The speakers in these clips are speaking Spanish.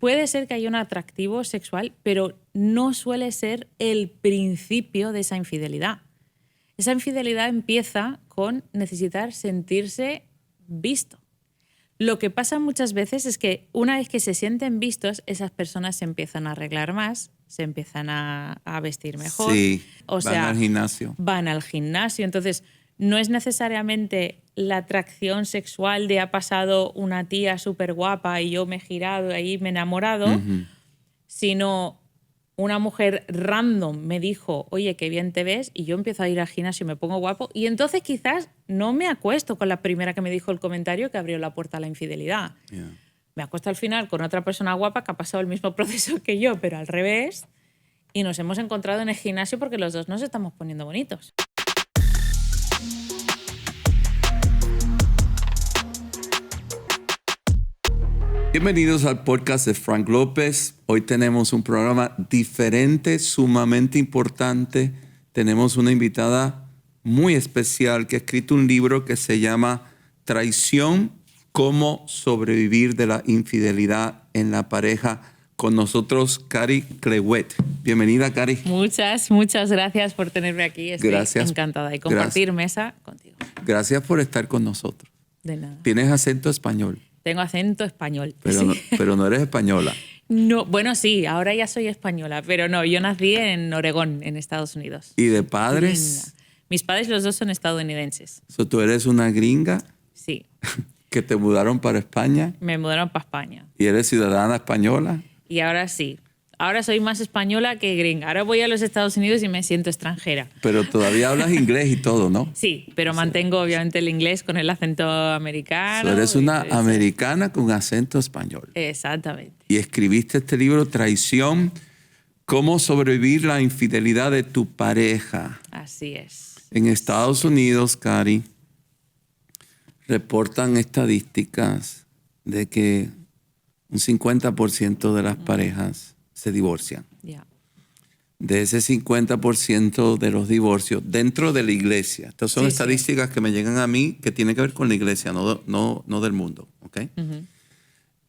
puede ser que haya un atractivo sexual, pero no suele ser el principio de esa infidelidad. Esa infidelidad empieza con necesitar sentirse visto. Lo que pasa muchas veces es que una vez que se sienten vistos, esas personas se empiezan a arreglar más, se empiezan a vestir mejor. Sí, o van sea, al gimnasio. Van al gimnasio. Entonces, no es necesariamente la atracción sexual de ha pasado una tía súper guapa y yo me he girado y ahí me he enamorado, sino una mujer random me dijo, oye, qué bien te ves, y yo empiezo a ir al gimnasio y me pongo guapo, y entonces quizás no me acuesto con la primera que me dijo el comentario que abrió la puerta a la infidelidad. Yeah. Me acuesto al final con otra persona guapa que ha pasado el mismo proceso que yo, pero al revés, y nos hemos encontrado en el gimnasio porque los dos nos estamos poniendo bonitos. Bienvenidos al podcast de Frank López. Hoy tenemos un programa diferente, sumamente importante. Tenemos una invitada muy especial que ha escrito un libro que se llama Traición, cómo sobrevivir de la infidelidad en la pareja. Con nosotros, Cari Clewett. Bienvenida, Cari. Muchas gracias por tenerme aquí. Estoy encantada de compartir mesa contigo. Gracias por estar con nosotros. De nada. ¿Tienes acento español? Tengo acento español. Pero, sí. pero no eres española. No, bueno, sí, ahora ya soy española, pero no, yo nací en Oregón, en Estados Unidos. ¿Y de padres? Gringa. Mis padres los dos son estadounidenses. So, ¿tú eres una gringa? Sí. ¿Que te mudaron para España? Me mudaron para España. ¿Y eres ciudadana española? Y ahora sí. Ahora soy más española que gringa. Ahora voy a los Estados Unidos y me siento extranjera. Pero todavía hablas inglés y todo, ¿no? Sí, pero mantengo obviamente el inglés con el acento americano. So, eres una americana con acento español. Exactamente. Y escribiste este libro, Traición, cómo sobrevivir la infidelidad de tu pareja. Así es. En Estados Unidos, Cari, reportan estadísticas de que un 50% de las parejas se divorcian. Yeah. De ese 50% de los divorcios dentro de la iglesia. Estas son estadísticas que me llegan a mí que tienen que ver con la iglesia, no del mundo. ¿Okay?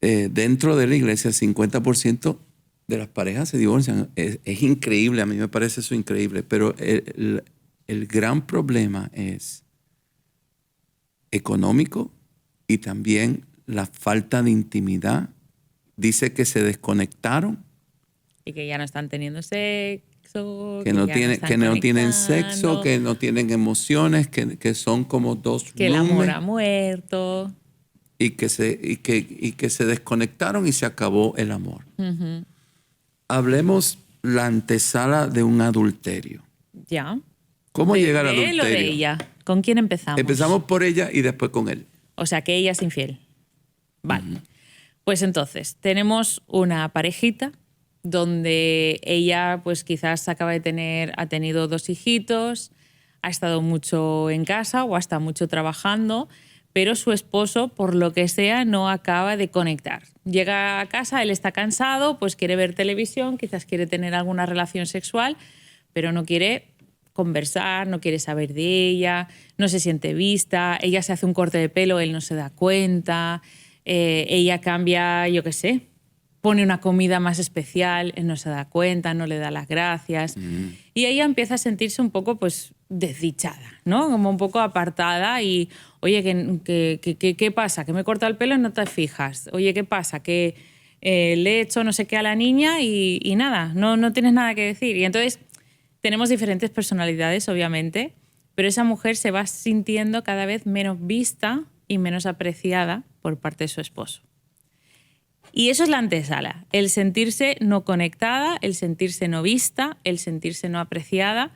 Dentro de la iglesia, el 50% de las parejas se divorcian. Es increíble, a mí me parece eso increíble. Pero el gran problema es económico y también la falta de intimidad. Dice que se desconectaron. Y que ya no están teniendo sexo. Que no tienen sexo, que no tienen emociones, que son como dos que el amor ha muerto. Y que se desconectaron y se acabó el amor. Hablemos la antesala de un adulterio. Ya. ¿Cómo llega al adulterio? ¿De él o de ella? ¿Con quién empezamos? Empezamos por ella y después con él. O sea, que ella es infiel. Vale. Pues entonces, tenemos una parejita donde ella pues quizás ha tenido 2 hijitos, ha estado mucho en casa o ha estado mucho trabajando, pero su esposo, por lo que sea, no acaba de conectar. Llega a casa, él está cansado, pues quiere ver televisión, quizás quiere tener alguna relación sexual, pero no quiere conversar, no quiere saber de ella, no se siente vista, ella se hace un corte de pelo, él no se da cuenta, ella cambia, yo qué sé, pone una comida más especial, él no se da cuenta, no le da las gracias. Y ella empieza a sentirse un poco pues desdichada, ¿no? Como un poco apartada y, oye, ¿qué pasa? ¿Que me he cortado el pelo y no te fijas? Oye, ¿qué pasa? Que le he hecho no sé qué a la niña y nada, no tienes nada que decir. Y entonces tenemos diferentes personalidades, obviamente, pero esa mujer se va sintiendo cada vez menos vista y menos apreciada por parte de su esposo. Y eso es la antesala, el sentirse no conectada, el sentirse no vista, el sentirse no apreciada.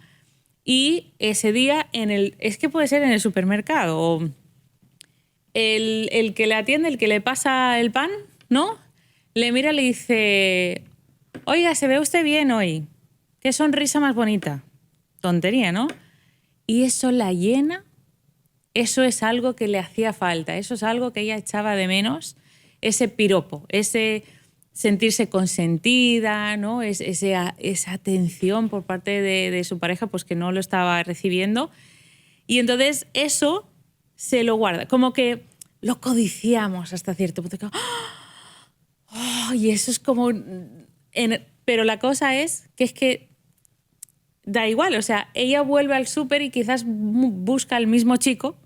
Y ese día, es que puede ser en el supermercado, o el que le atiende, el que le pasa el pan, ¿no? Le mira y le dice, oiga, ¿se ve usted bien hoy? Qué sonrisa más bonita. Tontería, ¿no? Y eso la llena, eso es algo que le hacía falta, eso es algo que ella echaba de menos. Ese piropo, ese sentirse consentida, ¿no? Esa atención por parte de su pareja pues que no lo estaba recibiendo. Y entonces eso se lo guarda, como que lo codiciamos hasta cierto punto. Oh, y eso es como... pero la cosa es que da igual, o sea, ella vuelve al súper y quizás busca al mismo chico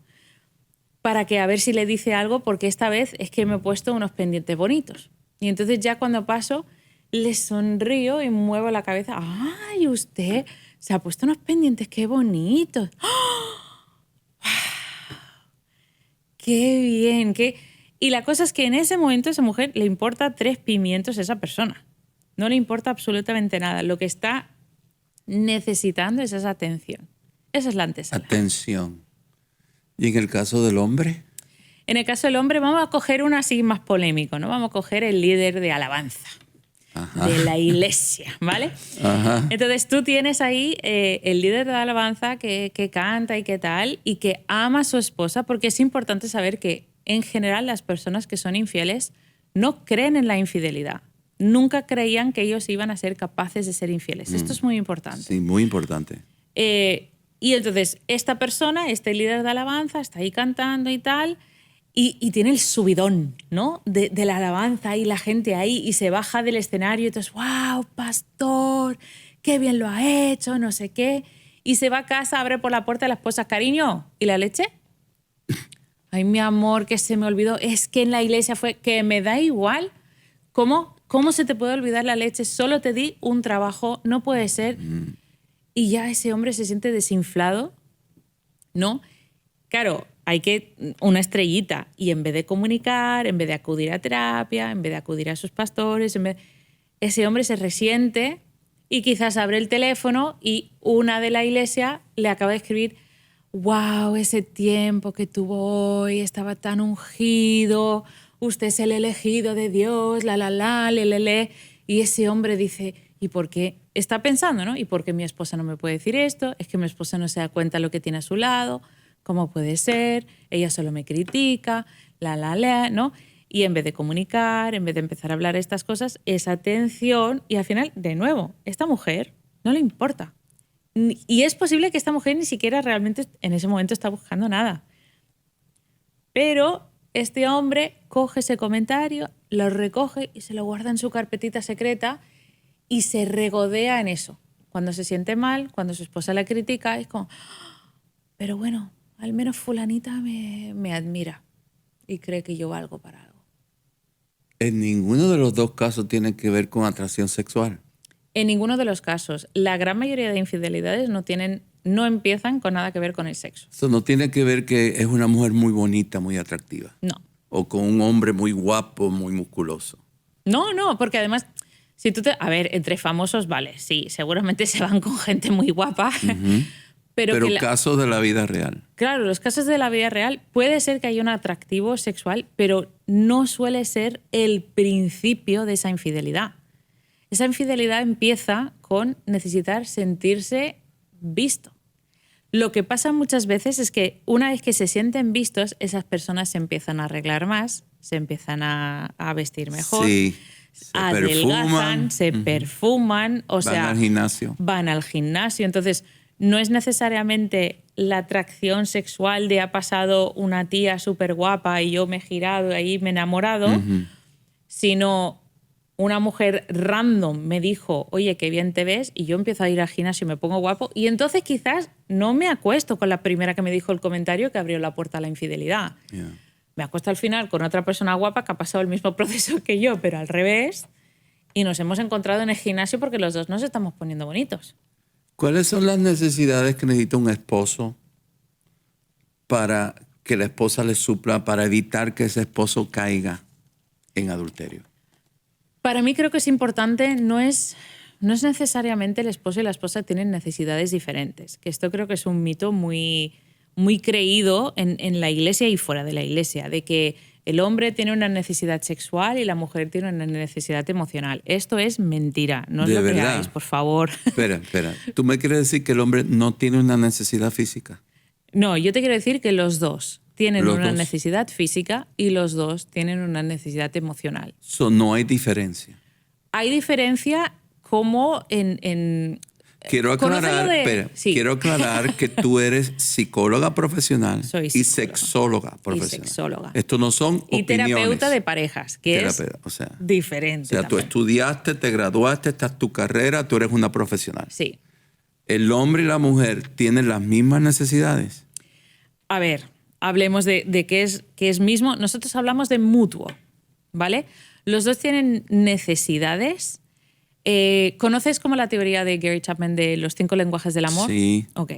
para que a ver si le dice algo, porque esta vez es que me he puesto unos pendientes bonitos. Y entonces ya cuando paso, le sonrío y muevo la cabeza. ¡Ay, usted se ha puesto unos pendientes, qué bonitos! ¡Oh! ¡Qué bien! Y la cosa es que en ese momento a esa mujer le importa 3 pimientos a esa persona. No le importa absolutamente nada. Lo que está necesitando es esa atención. Esa es la antesala. Atención. ¿Y en el caso del hombre? En el caso del hombre vamos a coger uno así más polémico, ¿no? Vamos a coger el líder de alabanza. Ajá. De la iglesia, ¿vale? Ajá. Entonces tú tienes ahí el líder de la alabanza que canta y qué tal, y que ama a su esposa, porque es importante saber que en general las personas que son infieles no creen en la infidelidad. Nunca creían que ellos iban a ser capaces de ser infieles. Esto es muy importante. Sí, muy importante. Y entonces esta persona, este líder de alabanza, está ahí cantando y tal, y tiene el subidón, ¿no? de la alabanza y la gente ahí, y se baja del escenario y entonces, ¡wow, pastor! ¡Qué bien lo ha hecho! No sé qué. Y se va a casa, abre por la puerta a la esposa, cariño, ¿y la leche? Ay, mi amor, que se me olvidó. Es que en la iglesia fue que me da igual. ¿Cómo se te puede olvidar la leche? Solo te di un trabajo, no puede ser. Y ya ese hombre se siente desinflado, ¿no? Claro, hay una estrellita, y en vez de comunicar, en vez de acudir a terapia, en vez de acudir a sus pastores, ese hombre se resiente y quizás abre el teléfono y una de la iglesia le acaba de escribir: wow, ese tiempo que tuvo hoy estaba tan ungido, usted es el elegido de Dios, le. Y ese hombre dice: ¿y por qué? Está pensando, ¿no? ¿Y por qué mi esposa no me puede decir esto? Es que mi esposa no se da cuenta de lo que tiene a su lado. ¿Cómo puede ser? Ella solo me critica, ¿no? Y en vez de comunicar, en vez de empezar a hablar estas cosas, es atención. Y al final, de nuevo, esta mujer no le importa. Y es posible que esta mujer ni siquiera realmente en ese momento está buscando nada. Pero este hombre coge ese comentario, lo recoge y se lo guarda en su carpetita secreta y se regodea en eso. Cuando se siente mal, cuando su esposa la critica, es como: pero bueno, al menos fulanita me admira y cree que yo valgo para algo. En ninguno de los dos casos tiene que ver con atracción sexual. En ninguno de los casos. La gran mayoría de infidelidades no empiezan con nada que ver con el sexo. Eso no tiene que ver que es una mujer muy bonita, muy atractiva. No. O con un hombre muy guapo, muy musculoso. No, porque además, si a ver, entre famosos, vale, sí, seguramente se van con gente muy guapa. Uh-huh. Pero casos de la vida real. Claro, los casos de la vida real puede ser que haya un atractivo sexual, pero no suele ser el principio de esa infidelidad. Esa infidelidad empieza con necesitar sentirse visto. Lo que pasa muchas veces es que una vez que se sienten vistos, esas personas se empiezan a arreglar más, se empiezan a vestir mejor, sí, adelgazan, se perfuman, o sea, van al gimnasio. Entonces, no es necesariamente la atracción sexual de ha pasado una tía súper guapa y yo me he girado y ahí me he enamorado, sino una mujer random me dijo: oye, qué bien te ves, y yo empiezo a ir al gimnasio y me pongo guapo, y entonces quizás no me acuesto con la primera que me dijo el comentario que abrió la puerta a la infidelidad. Yeah. Me acuesto al final con otra persona guapa que ha pasado el mismo proceso que yo, pero al revés, y nos hemos encontrado en el gimnasio porque los dos nos estamos poniendo bonitos. ¿Cuáles son las necesidades que necesita un esposo para que la esposa le supla, para evitar que ese esposo caiga en adulterio? Para mí creo que es importante, no es necesariamente el esposo y la esposa tienen necesidades diferentes, que esto creo que es un mito muy, muy creído en la iglesia y fuera de la iglesia, de que el hombre tiene una necesidad sexual y la mujer tiene una necesidad emocional. Esto es mentira, no os lo creáis, por favor. Espera. ¿Tú me quieres decir que el hombre no tiene una necesidad física? No, yo te quiero decir que los dos tienen una necesidad física y los dos tienen una necesidad emocional. No hay diferencia. Hay diferencia como en quiero aclarar, Sí. quiero aclarar que tú eres psicóloga profesional Soy y psicóloga. sexóloga profesional. Y sexóloga. Esto no son Y opiniones. terapeuta de parejas, que es diferente. O sea, tú también. estudiaste, te graduaste, esta es tu carrera, tú eres una profesional. Sí. ¿El hombre y la mujer tienen las mismas necesidades? A ver, hablemos de qué es mismo. Nosotros hablamos de mutuo, ¿vale? Los dos tienen necesidades. ¿Conoces como la teoría de Gary Chapman de los 5 lenguajes del amor? Sí. Ok.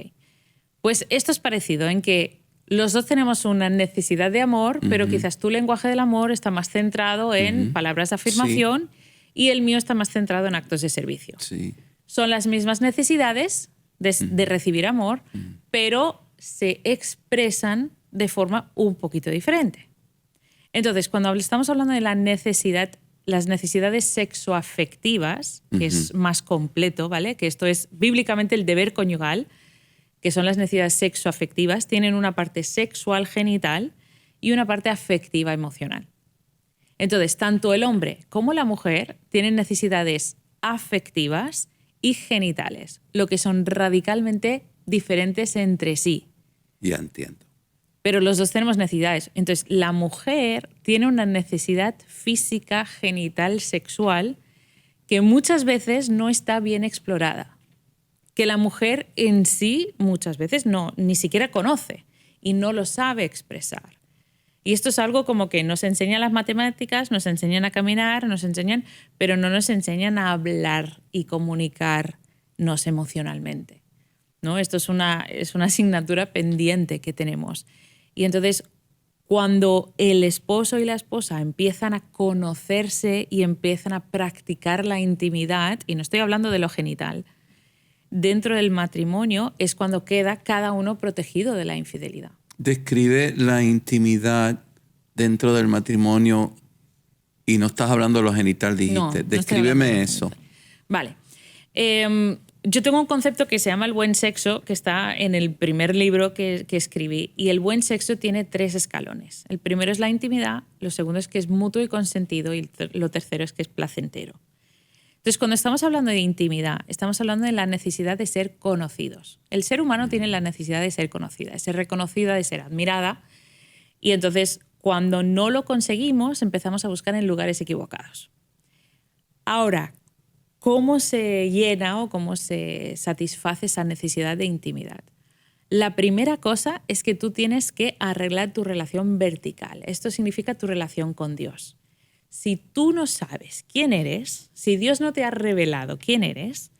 Pues esto es parecido en que los dos tenemos una necesidad de amor, pero quizás tu lenguaje del amor está más centrado en palabras de afirmación y el mío está más centrado en actos de servicio. Sí. Son las mismas necesidades de recibir amor, pero se expresan de forma un poquito diferente. Entonces, cuando estamos hablando de las necesidades sexoafectivas, que es más completo, ¿vale? Que esto es bíblicamente el deber conyugal, que son las necesidades sexoafectivas, tienen una parte sexual genital y una parte afectiva emocional. Entonces, tanto el hombre como la mujer tienen necesidades afectivas y genitales, lo que son radicalmente diferentes entre sí. Ya entiendo. Pero los dos tenemos necesidades. Entonces, la mujer tiene una necesidad física, genital, sexual, que muchas veces no está bien explorada. Que la mujer en sí muchas veces ni siquiera conoce y no lo sabe expresar. Y esto es algo como que nos enseñan las matemáticas, nos enseñan a caminar, pero no nos enseñan a hablar y comunicarnos emocionalmente, ¿no? Esto es una asignatura pendiente que tenemos. Y entonces, cuando el esposo y la esposa empiezan a conocerse y empiezan a practicar la intimidad, y no estoy hablando de lo genital, dentro del matrimonio es cuando queda cada uno protegido de la infidelidad. Describe la intimidad dentro del matrimonio y no estás hablando de lo genital, dijiste. No, Descríbeme eso. Vale. Yo tengo un concepto que se llama el buen sexo, que está en el primer libro que escribí. Y el buen sexo tiene 3 escalones. El primero es la intimidad, lo segundo es que es mutuo y consentido y lo tercero es que es placentero. Entonces, cuando estamos hablando de intimidad, estamos hablando de la necesidad de ser conocidos. El ser humano tiene la necesidad de ser conocida, de ser reconocida, de ser admirada. Y entonces, cuando no lo conseguimos, empezamos a buscar en lugares equivocados. Ahora, ¿cómo se llena o cómo se satisface esa necesidad de intimidad? La primera cosa es que tú tienes que arreglar tu relación vertical. Esto significa tu relación con Dios. Si tú no sabes quién eres, si Dios no te ha revelado quién eres,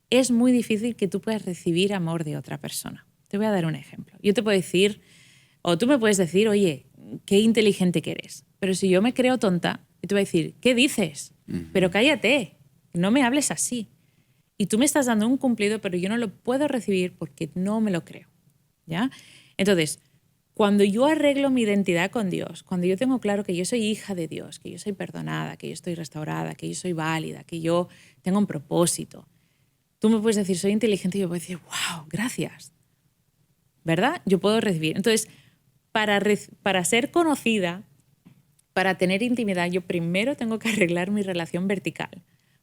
es muy difícil que tú puedas recibir amor de otra persona. Te voy a dar un ejemplo. Yo te puedo decir, o tú me puedes decir, oye, qué inteligente que eres. Pero si yo me creo tonta, yo te voy a decir, ¿qué dices? Pero cállate, no me hables así. Y tú me estás dando un cumplido, pero yo no lo puedo recibir porque no me lo creo. ¿Ya? Entonces, cuando yo arreglo mi identidad con Dios, cuando yo tengo claro que yo soy hija de Dios, que yo soy perdonada, que yo estoy restaurada, que yo soy válida, que yo tengo un propósito, tú me puedes decir, soy inteligente, y yo puedo decir, wow, gracias. ¿Verdad? Yo puedo recibir. Entonces, para ser conocida, para tener intimidad, yo primero tengo que arreglar mi relación vertical,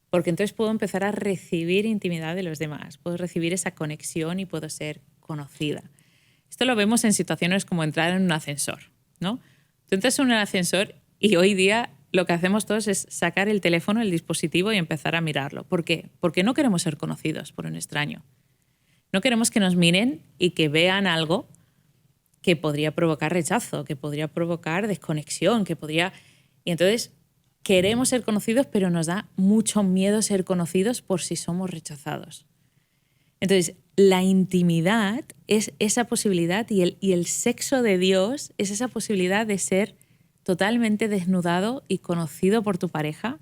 porque entonces puedo empezar a recibir intimidad de los demás, puedo recibir esa conexión y puedo ser conocida. Esto lo vemos en situaciones como entrar en un ascensor, ¿no? Tú entras en un ascensor y hoy día lo que hacemos todos es sacar el teléfono, el dispositivo y empezar a mirarlo. ¿Por qué? Porque no queremos ser conocidos por un extraño. No queremos que nos miren y que vean algo que podría provocar rechazo, que podría provocar desconexión, que podría... Y entonces queremos ser conocidos, pero nos da mucho miedo ser conocidos por si somos rechazados. Entonces, la intimidad es esa posibilidad y el sexo de Dios es esa posibilidad de ser totalmente desnudado y conocido por tu pareja,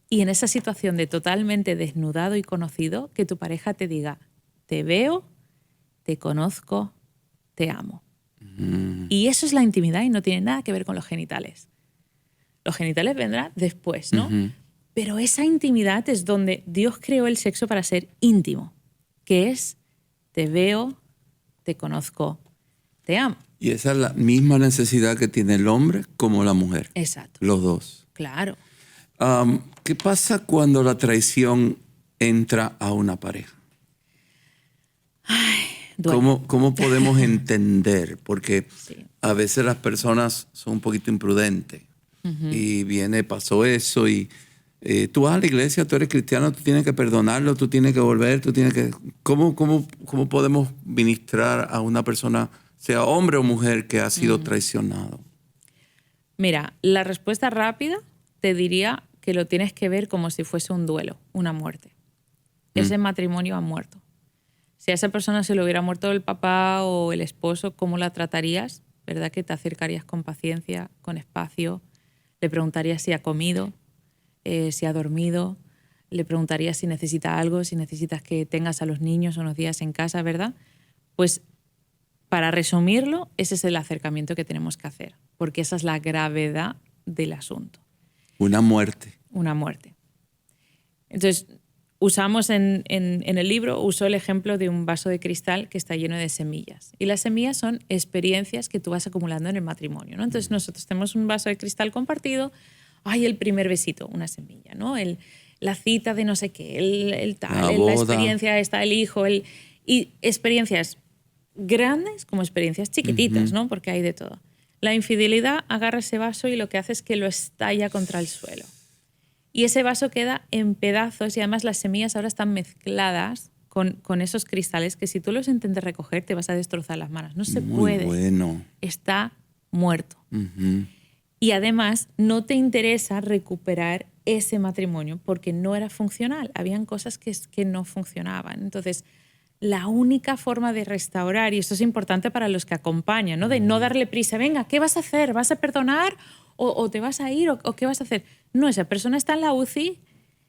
y en esa situación de totalmente desnudado y conocido, que tu pareja te diga, te veo, te conozco, te amo. Y eso es la intimidad y no tiene nada que ver con los genitales. Los genitales vendrán después, ¿no? Pero esa intimidad es donde Dios creó el sexo para ser íntimo, que es te veo, te conozco, te amo. Y esa es la misma necesidad que tiene el hombre como la mujer. Exacto. Los dos. Claro. ¿Qué pasa cuando la traición entra a una pareja? Duele. ¿Cómo podemos entender? Porque Sí. a veces las personas son un poquito imprudentes y pasó eso y tú vas a la iglesia, tú eres cristiano, tú tienes que perdonarlo, tú tienes que volver, tú tienes que... ¿Cómo podemos ministrar a una persona, sea hombre o mujer, que ha sido traicionado? Mira, la respuesta rápida te diría que lo tienes que ver como si fuese un duelo, una muerte. Ese matrimonio ha muerto. Si a esa persona se le hubiera muerto el papá o el esposo, ¿cómo la tratarías? ¿Verdad que te acercarías con paciencia, con espacio? Le preguntarías si ha comido, si ha dormido. Le preguntarías si necesita algo, si necesitas que tengas a los niños unos días en casa, ¿verdad? Pues para resumirlo, ese es el acercamiento que tenemos que hacer, porque esa es la gravedad del asunto. Una muerte. Una muerte. Entonces, usamos en el libro, uso el ejemplo de un vaso de cristal que está lleno de semillas. Y las semillas son experiencias que tú vas acumulando en el matrimonio, ¿no? Entonces, nosotros tenemos un vaso de cristal compartido. Ay, el primer besito, una semilla, ¿no? La cita de no sé qué, el tal, la experiencia, está el hijo, y experiencias grandes como experiencias chiquititas, ¿no? Porque hay de todo. La infidelidad agarra ese vaso y lo que hace es que lo estalla contra el suelo. Y ese vaso queda en pedazos y además las semillas ahora están mezcladas con esos cristales que si tú los intentas recoger te vas a destrozar las manos. No se puede. Muy bueno. Está muerto. Y además no te interesa recuperar ese matrimonio porque no era funcional. Habían cosas que no funcionaban. Entonces, la única forma de restaurar, y esto es importante para los que acompañan, ¿no? De no darle prisa. Venga, ¿qué vas a hacer? ¿Vas a perdonar? ¿O te vas a ir? ¿O qué vas a hacer? No, esa persona está en la UCI,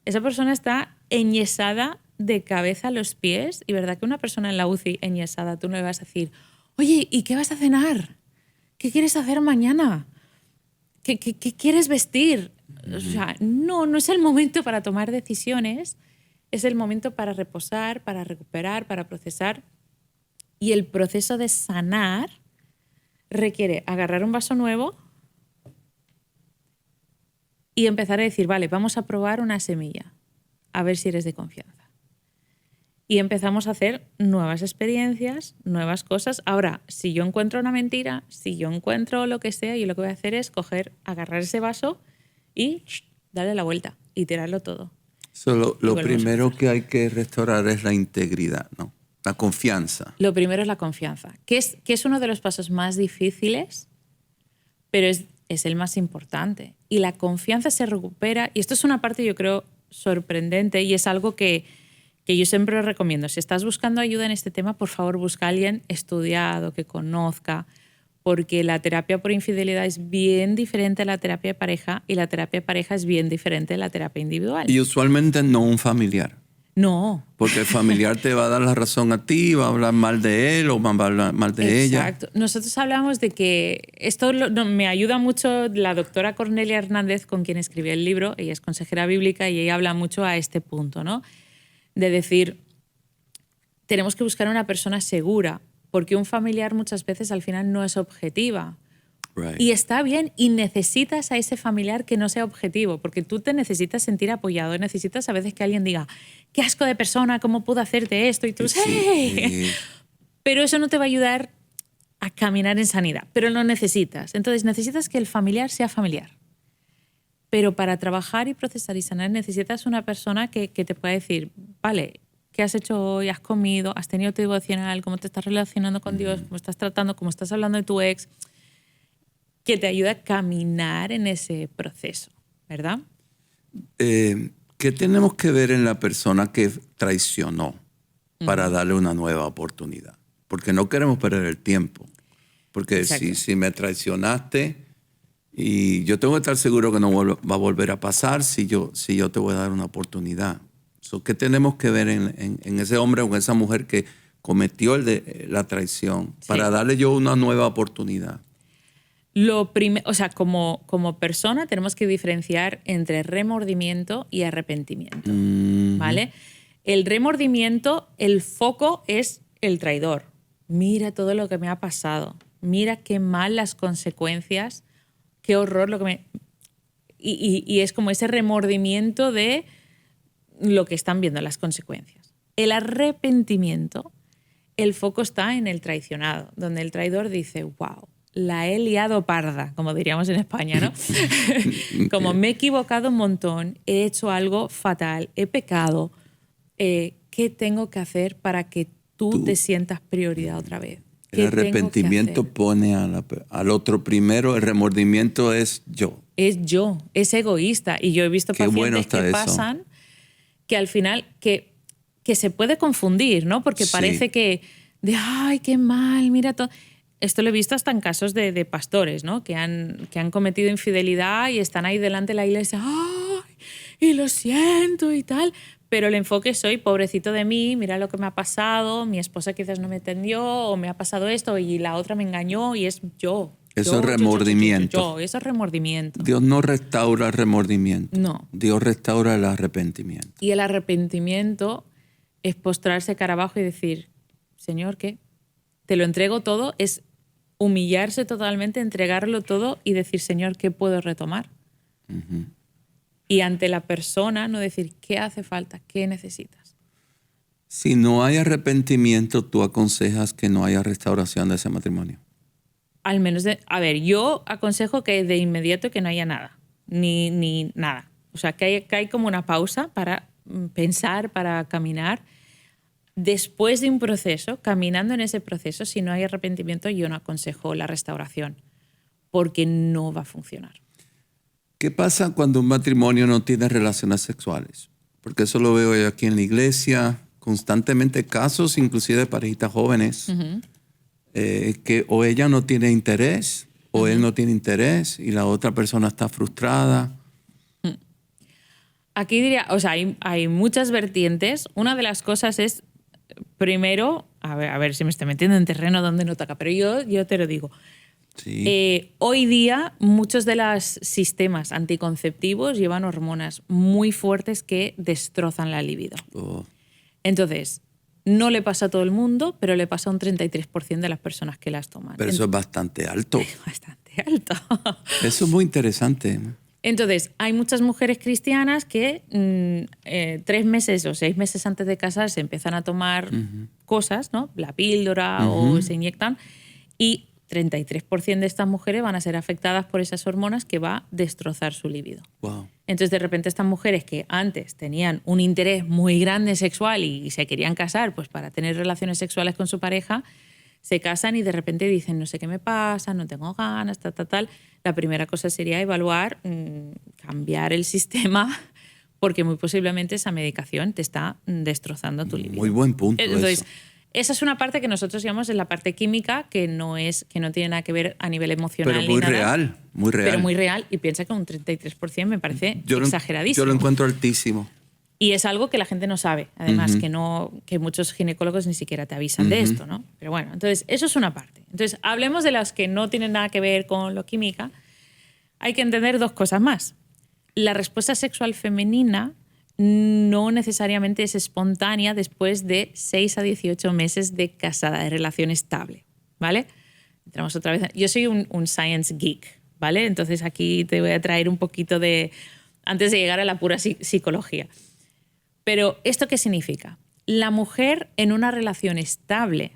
esa persona está enyesada de cabeza a los pies. Y verdad que una persona en la UCI enyesada, tú no le vas a decir, oye, ¿y qué vas a cenar? ¿Qué quieres hacer mañana? ¿Qué quieres vestir? O sea, no es el momento para tomar decisiones. Es el momento para reposar, para recuperar, para procesar. Y el proceso de sanar requiere agarrar un vaso nuevo y empezar a decir, vale, vamos a probar una semilla, a ver si eres de confianza. Y empezamos a hacer nuevas experiencias, nuevas cosas. Ahora, si yo encuentro una mentira, si yo encuentro lo que sea, yo lo que voy a hacer es agarrar ese vaso y darle la vuelta y tirarlo todo. Lo primero que hay que restaurar es la integridad, ¿no? La confianza. Lo primero es la confianza, que es uno de los pasos más difíciles, pero es el más importante. Y la confianza se recupera, y esto es una parte, yo creo, sorprendente, y es algo que yo siempre recomiendo. Si estás buscando ayuda en este tema, por favor, busca a alguien estudiado, que conozca, porque la terapia por infidelidad es bien diferente a la terapia de pareja y la terapia de pareja es bien diferente a la terapia individual. Y usualmente no un familiar. No. Porque el familiar te va a dar la razón a ti, va a hablar mal de él o va a hablar mal de ella. Exacto. Nosotros hablamos de que esto me ayuda mucho la doctora Cornelia Hernández, con quien escribí el libro. Ella es consejera bíblica y ella habla mucho a este punto, ¿no? De decir, tenemos que buscar una persona segura, porque un familiar muchas veces al final no es objetiva. Right. Y está bien, y necesitas a ese familiar que no sea objetivo, porque tú te necesitas sentir apoyado, necesitas a veces que alguien diga, qué asco de persona, ¿cómo puedo hacerte esto? Y tú, ¡hey! Pero eso no te va a ayudar a caminar en sanidad, pero lo necesitas. Entonces necesitas que el familiar sea familiar. Pero para trabajar y procesar y sanar necesitas una persona que te pueda decir, vale, ¿qué has hecho hoy? ¿Has comido? ¿Has tenido tu devocional? ¿Cómo te estás relacionando con Dios? ¿Cómo estás tratando? ¿Cómo estás hablando de tu ex? Que te ayuda a caminar en ese proceso, ¿verdad? ¿Qué tenemos que ver en la persona que traicionó para darle una nueva oportunidad? Porque no queremos perder el tiempo. Porque si me traicionaste, y yo tengo que estar seguro que no va a volver a pasar si yo te voy a dar una oportunidad. ¿Qué tenemos que ver en ese hombre o en esa mujer que cometió la traición para darle yo una nueva oportunidad? O sea, como persona tenemos que diferenciar entre remordimiento y arrepentimiento, ¿vale? El remordimiento, el foco es el traidor. Mira todo lo que me ha pasado. Mira qué mal las consecuencias, qué horror lo que me... Y es como ese remordimiento de lo que están viendo, las consecuencias. El arrepentimiento el foco está en el traicionado, donde el traidor dice, wow, la he liado parda, como diríamos en España, ¿no? Como me he equivocado un montón, he hecho algo fatal, he pecado. ¿Qué tengo que hacer para que tú te sientas prioridad otra vez? El arrepentimiento pone al otro primero, el remordimiento es yo. Es egoísta. Y yo he visto pacientes que pasan que al final que se puede confundir, ¿no? Porque parece que ay, qué mal, mira todo. Esto lo he visto hasta en casos de pastores, ¿no? Que han cometido infidelidad y están ahí delante de la iglesia, ay, y lo siento y tal. Pero el enfoque es, pobrecito de mí, mira lo que me ha pasado, mi esposa quizás no me entendió, o me ha pasado esto, y la otra me engañó, y es yo. Eso es remordimiento. Eso es remordimiento. Dios no restaura el remordimiento. No. Dios restaura el arrepentimiento. Y el arrepentimiento es postrarse cara abajo y decir, Señor, ¿qué? Te lo entrego todo, es humillarse totalmente, entregarlo todo y decir, Señor, ¿qué puedo retomar? Uh-huh. Y ante la persona no decir, ¿qué hace falta? ¿Qué necesitas? Si no hay arrepentimiento, tú aconsejas que no haya restauración de ese matrimonio. Al menos, yo aconsejo que de inmediato que no haya nada, ni nada. O sea, que hay como una pausa para pensar, para caminar. Después de un proceso, caminando en ese proceso, si no hay arrepentimiento, yo no aconsejo la restauración, porque no va a funcionar. ¿Qué pasa cuando un matrimonio no tiene relaciones sexuales? Porque eso lo veo yo aquí en la iglesia, constantemente casos, inclusive de parejitas jóvenes, Uh-huh. Que o ella no tiene interés, o él no tiene interés, y la otra persona está frustrada. Aquí diría, o sea, hay muchas vertientes. Una de las cosas es, primero, a ver si me estoy metiendo en terreno donde no toca, pero yo te lo digo. Sí. Hoy día muchos de los sistemas anticonceptivos llevan hormonas muy fuertes que destrozan la libido. Oh. Entonces, no le pasa a todo el mundo, pero le pasa a un 33% de las personas que las toman. Pero eso es bastante alto. Bastante alto. Eso es muy interesante. Entonces, hay muchas mujeres cristianas que 3 meses o 6 meses antes de casarse empiezan a tomar cosas, ¿no? La píldora o se inyectan, y 33% de estas mujeres van a ser afectadas por esas hormonas que va a destrozar su libido. Wow. Entonces, de repente, estas mujeres que antes tenían un interés muy grande sexual y se querían casar pues para tener relaciones sexuales con su pareja, se casan y de repente dicen, no sé qué me pasa, no tengo ganas, tal. La primera cosa sería evaluar, cambiar el sistema, porque muy posiblemente esa medicación te está destrozando tu libido. Muy buen punto. Entonces, eso. Esa es una parte que nosotros llamamos en la parte química, que no tiene nada que ver a nivel emocional. Pero muy ni nada, real, muy real. Pero muy real, y piensa que un 33% me parece exageradísimo. Yo lo encuentro altísimo. Y es algo que la gente no sabe, además, que muchos ginecólogos ni siquiera te avisan de esto, ¿no? Pero bueno, entonces eso es una parte. Entonces, hablemos de las que no tienen nada que ver con lo química. Hay que entender 2 cosas más. La respuesta sexual femenina no necesariamente es espontánea después de 6 a 18 meses de casada, de relación estable, ¿vale? Entramos otra vez. Yo soy un science geek, ¿vale? Entonces aquí te voy a traer un poquito antes de llegar a la pura psicología. Pero, ¿esto qué significa? La mujer en una relación estable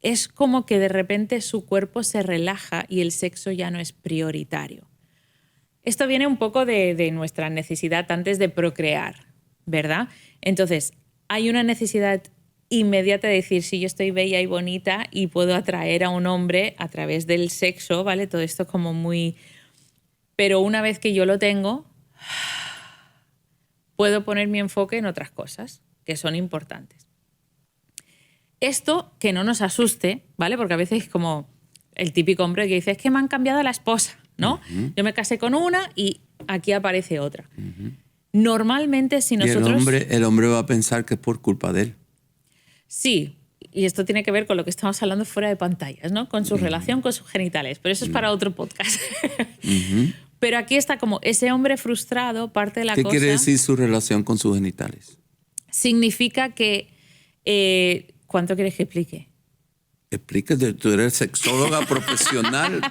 es como que de repente su cuerpo se relaja y el sexo ya no es prioritario. Esto viene un poco de nuestra necesidad antes de procrear, ¿verdad? Entonces, hay una necesidad inmediata de decir, si yo estoy bella y bonita y puedo atraer a un hombre a través del sexo, ¿vale? Todo esto como muy... Pero una vez que yo lo tengo, puedo poner mi enfoque en otras cosas que son importantes. Esto que no nos asuste, ¿vale? Porque a veces es como el típico hombre que dice, es que me han cambiado la esposa, ¿no? Yo me casé con una y aquí aparece otra. Normalmente, si nosotros... Y el hombre va a pensar que es por culpa de él. Sí, y esto tiene que ver con lo que estamos hablando fuera de pantallas, ¿no? Con su relación con sus genitales, pero eso es para otro podcast. Pero aquí está como ese hombre frustrado, parte de la cosa... ¿Qué quiere decir su relación con sus genitales? Significa que... ¿Cuánto quieres que explique? Explícate, tú eres sexóloga profesional.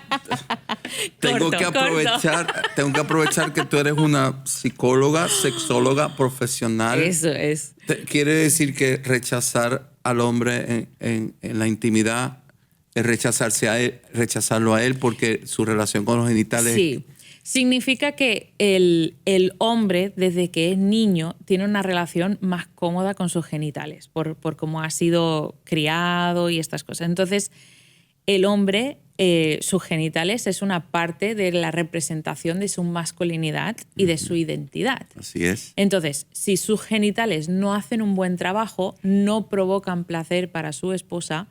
Tengo que aprovechar que tú eres una psicóloga, sexóloga profesional. Eso es. Quiere decir que rechazar al hombre en la intimidad es rechazarlo a él porque su relación con los genitales... Sí. Significa que el hombre, desde que es niño, tiene una relación más cómoda con sus genitales, por cómo ha sido criado y estas cosas. Entonces, el hombre, sus genitales es una parte de la representación de su masculinidad y de su identidad. Así es. Entonces, si sus genitales no hacen un buen trabajo, no provocan placer para su esposa,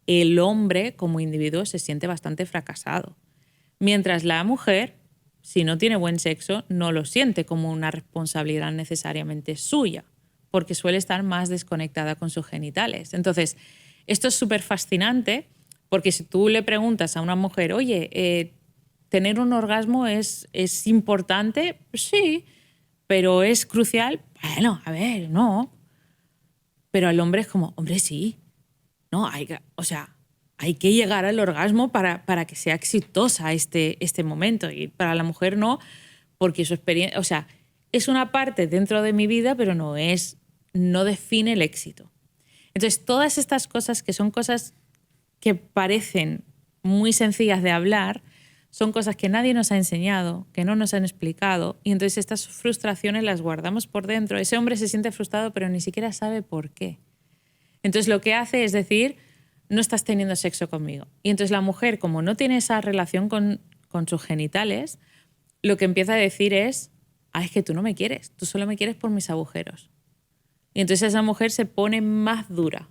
el hombre como individuo se siente bastante fracasado. Mientras la mujer, si no tiene buen sexo, no lo siente como una responsabilidad necesariamente suya, porque suele estar más desconectada con sus genitales. Entonces, esto es súper fascinante, porque si tú le preguntas a una mujer, oye, ¿tener un orgasmo es importante? Sí, pero ¿es crucial? Bueno, a ver, no. Pero al hombre es como, hombre, sí. No, hay que llegar al orgasmo para que sea exitosa este momento. Y para la mujer no, porque su experiencia, o sea, es una parte dentro de mi vida, pero no define el éxito. Entonces, todas estas cosas que son cosas que parecen muy sencillas de hablar, son cosas que nadie nos ha enseñado, que no nos han explicado, y entonces estas frustraciones las guardamos por dentro. Ese hombre se siente frustrado, pero ni siquiera sabe por qué. Entonces lo que hace es decir, no estás teniendo sexo conmigo. Y entonces la mujer, como no tiene esa relación con sus genitales, lo que empieza a decir es, es que tú no me quieres, tú solo me quieres por mis agujeros. Y entonces esa mujer se pone más dura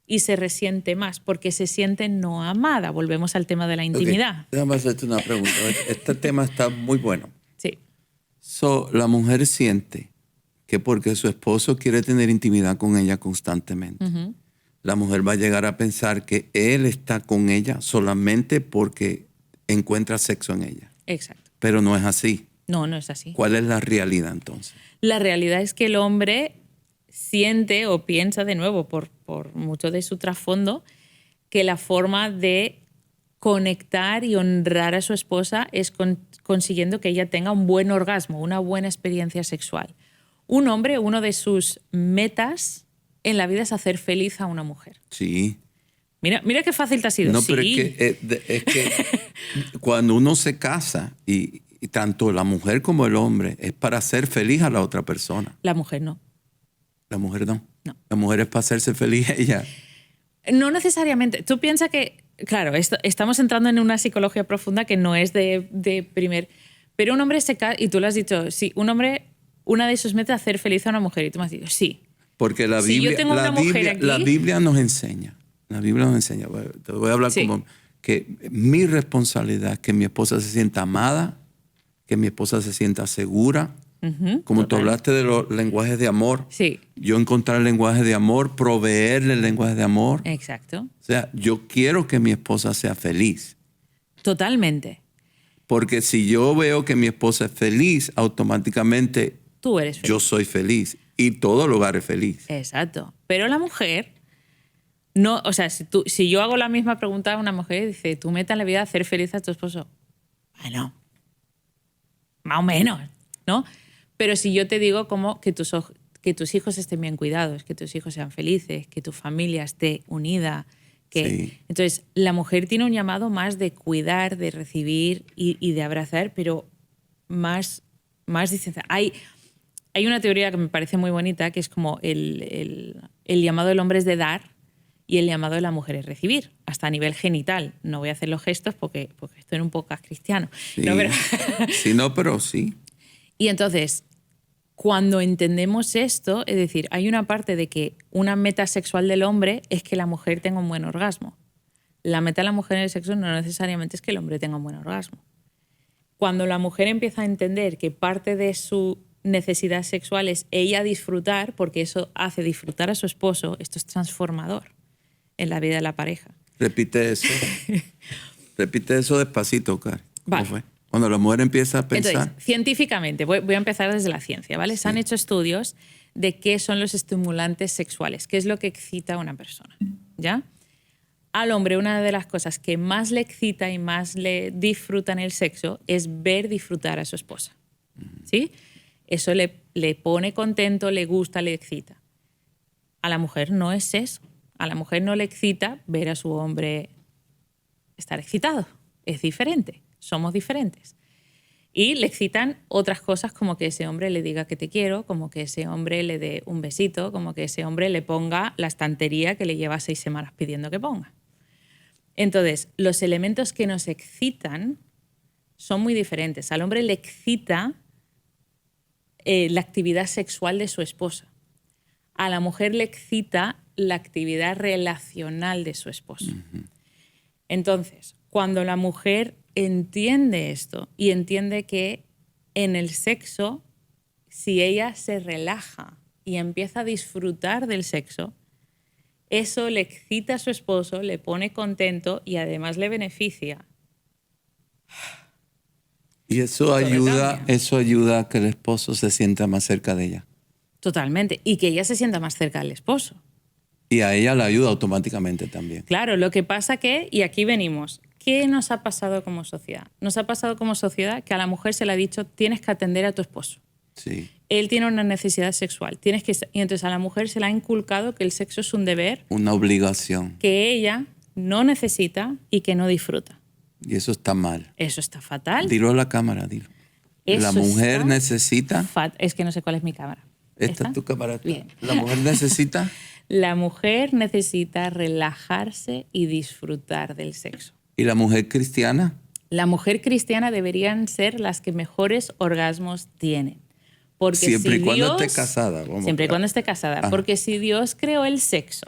y se resiente más porque se siente no amada. Volvemos al tema de la intimidad. Déjame hacerte una pregunta. Este tema está muy bueno. Sí. La mujer siente que porque su esposo quiere tener intimidad con ella constantemente, la mujer va a llegar a pensar que él está con ella solamente porque encuentra sexo en ella. Exacto. Pero no es así. No, no es así. ¿Cuál es la realidad entonces? La realidad es que el hombre siente o piensa, de nuevo, por mucho de su trasfondo, que la forma de conectar y honrar a su esposa es consiguiendo que ella tenga un buen orgasmo, una buena experiencia sexual. Un hombre, uno de sus metas en la vida es hacer feliz a una mujer. Sí. Mira qué fácil te ha sido. No, sí. pero es que cuando uno se casa, y tanto la mujer como el hombre, es para hacer feliz a la otra persona. La mujer no. La mujer no. No. La mujer es para hacerse feliz ella. No necesariamente. Tú piensas que, claro, estamos entrando en una psicología profunda que no es de primer... Pero un hombre se casa, y tú lo has dicho, sí, un hombre, una de sus metas es hacer feliz a una mujer. Y tú me has dicho, sí. Porque la Biblia nos enseña. La Biblia nos enseña. Te voy a hablar como que mi responsabilidad es que mi esposa se sienta amada, que mi esposa se sienta segura. Como tú hablaste de los lenguajes de amor, sí. Yo encontrar el lenguaje de amor, proveerle el lenguaje de amor. Exacto. O sea, yo quiero que mi esposa sea feliz. Totalmente. Porque si yo veo que mi esposa es feliz, automáticamente tú eres feliz. Yo soy feliz y todo el hogar es feliz. Exacto. Pero la mujer, no, o sea, si yo hago la misma pregunta a una mujer y dice, ¿tu meta en la vida es hacer feliz a tu esposo? Bueno, más o menos, ¿no? Pero si yo te digo como que tus hijos estén bien cuidados, que tus hijos sean felices, que tu familia esté unida, Sí. Entonces la mujer tiene un llamado más de cuidar, de recibir y de abrazar, pero más dice, hay una teoría que me parece muy bonita, que es como el llamado del hombre es de dar y el llamado de la mujer es recibir, hasta a nivel genital. No voy a hacer los gestos porque estoy un poco cristiano. Sí. No, pero sí. Y entonces, cuando entendemos esto, es decir, hay una parte de que una meta sexual del hombre es que la mujer tenga un buen orgasmo. La meta de la mujer en el sexo no necesariamente es que el hombre tenga un buen orgasmo. Cuando la mujer empieza a entender que parte de su necesidad sexual es ella disfrutar, porque eso hace disfrutar a su esposo, esto es transformador en la vida de la pareja. Repite eso. Repite eso despacito, Cari. Vale. ¿Cómo fue? Cuando la mujer empieza a pensar... Entonces, científicamente, voy a empezar desde la ciencia, ¿vale? Sí. Se han hecho estudios de qué son los estimulantes sexuales, qué es lo que excita a una persona, ¿ya? Al hombre, una de las cosas que más le excita y más le disfruta en el sexo es ver disfrutar a su esposa, ¿sí? Eso le pone contento, le gusta, le excita. A la mujer no es eso. A la mujer no le excita ver a su hombre estar excitado. Es diferente. Somos diferentes. Y le excitan otras cosas como que ese hombre le diga que te quiero, como que ese hombre le dé un besito, como que ese hombre le ponga la estantería que le lleva 6 semanas pidiendo que ponga. Entonces, los elementos que nos excitan son muy diferentes. Al hombre le excita la actividad sexual de su esposa. A la mujer le excita la actividad relacional de su esposo. Entonces, cuando la mujer entiende esto y entiende que en el sexo, si ella se relaja y empieza a disfrutar del sexo, eso le excita a su esposo, le pone contento y además le beneficia. Y eso ayuda a que el esposo se sienta más cerca de ella. Totalmente. Y que ella se sienta más cerca del esposo. Y a ella la ayuda automáticamente también. Claro, lo que pasa que, y aquí venimos, ¿qué nos ha pasado como sociedad? Nos ha pasado como sociedad que a la mujer se le ha dicho tienes que atender a tu esposo. Sí. Él tiene una necesidad sexual. Y entonces a la mujer se le ha inculcado que el sexo es un deber. Una obligación. Que ella no necesita y que no disfruta. Y eso está mal. Eso está fatal. Dilo a la cámara, dilo. Eso la mujer necesita... Es que no sé cuál es mi cámara. Esta es tu cámara. Bien. La mujer necesita... La mujer necesita relajarse y disfrutar del sexo. ¿Y la mujer cristiana? La mujer cristiana deberían ser las que mejores orgasmos tienen. Porque siempre si y cuando Dios, esté casada. Siempre y cuando esté casada. Ajá. Porque si Dios creó el sexo,